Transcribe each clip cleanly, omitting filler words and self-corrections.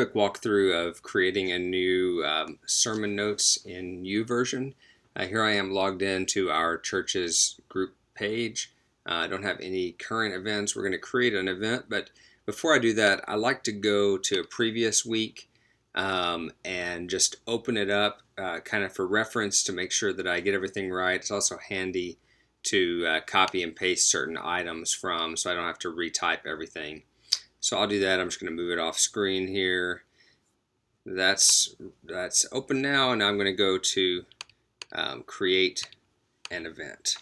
quick walkthrough of creating a new sermon notes in YouVersion. Here I am logged into our church's group page. I don't have any current events. We're going to create an event, but before I do that, I like to go to a previous week and just open it up kind of for reference to make sure that I get everything right. It's also handy to copy and paste certain items from, so I don't have to retype everything. So I'll do that. I'm just going to move it off screen here. That's open now, and now I'm going to go to create an event.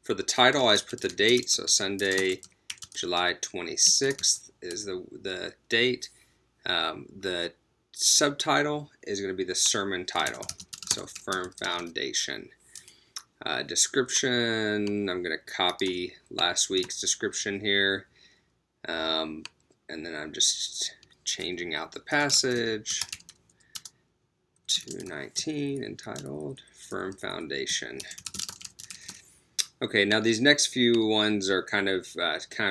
For the title, I just put the date, so Sunday, July 26th is the date. The subtitle is going to be the sermon title, so Firm Foundation. Description, I'm going to copy last week's description here. And then I'm just changing out the passage to 19, entitled Firm Foundation. Okay, now these next few ones are kind of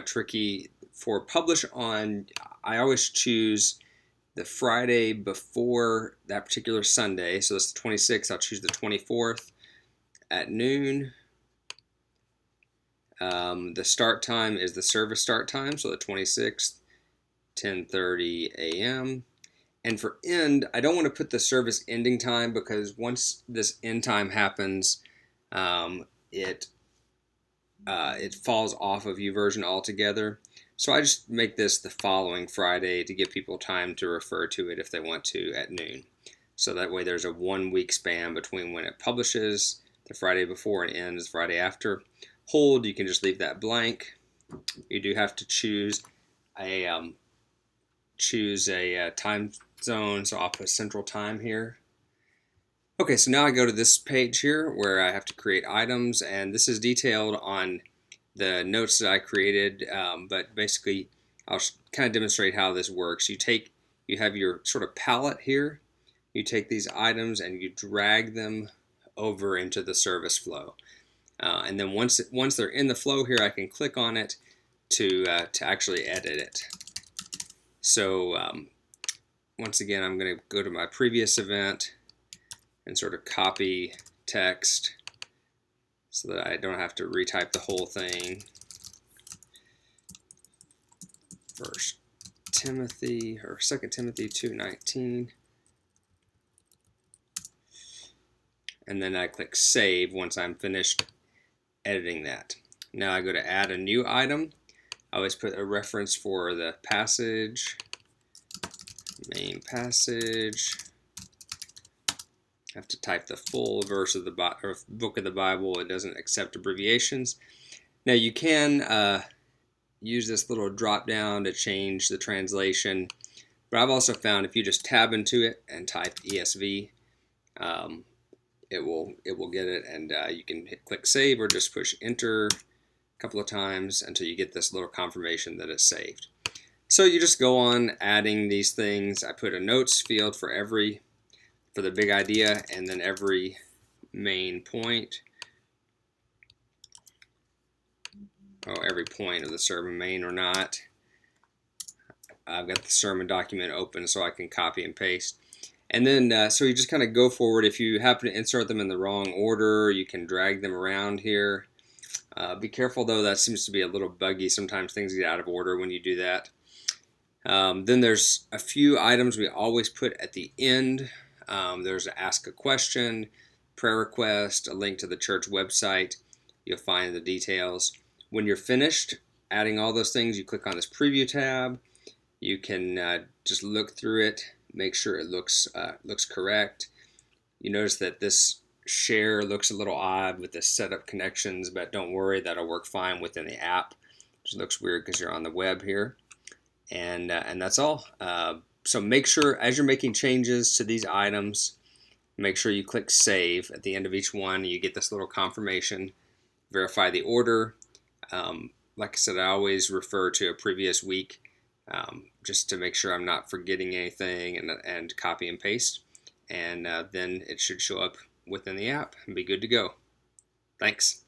tricky. For publish on, I always choose the Friday before that particular Sunday. So that's the 26th. I'll choose the 24th at noon. The start time is the service start time, so the 26th, 10:30 a.m. And for end, I don't want to put the service ending time, because once this end time happens, it falls off of YouVersion altogether. So I just make this the following Friday to give people time to refer to it if they want to at noon. So that way there's a 1 week span between when it publishes, the Friday before, and ends the Friday after. Hold, you can just leave that blank. You do have to choose a time zone, so I'll put Central Time here. Okay, so now I go to this page here where I have to create items, and this is detailed on the notes that I created, but basically I'll kind of demonstrate how this works. You have your sort of palette here. You take these items and you drag them over into the service flow. And then once they're in the flow here, I can click on it to actually edit it. So once again, I'm going to go to my previous event and sort of copy text so that I don't have to retype the whole thing. 2 Timothy 2:19. And then I click Save once I'm finished editing that. Now I go to add a new item. I always put a reference for the passage, main passage. I have to type the full verse of the book of the Bible. It doesn't accept abbreviations. Now you can use this little drop down to change the translation, but I've also found if you just tab into it and type ESV, it will get it, and you can click Save or just push Enter a couple of times until you get this little confirmation that it's saved. So you just go on adding these things. I put a notes field for the big idea, and then every main point, every point of the sermon, main or not. I've got the sermon document open so I can copy and paste. And then, so you just kind of go forward. If you happen to insert them in the wrong order, you can drag them around here. Be careful though, that seems to be a little buggy. Sometimes things get out of order when you do that. Then there's a few items we always put at the end. There's a ask a question, prayer request, a link to the church website. You'll find the details. When you're finished adding all those things, you click on this preview tab. You can just look through it, make sure it looks correct. You notice that this share looks a little odd with the setup connections, but don't worry, that'll work fine within the app. It just looks weird because you're on the web here. And that's all. So make sure, as you're making changes to these items, make sure you click Save at the end of each one. You get this little confirmation. Verify the order. Like I said, I always refer to a previous week just to make sure I'm not forgetting anything, and copy and paste. And then it should show up within the app and be good to go. Thanks.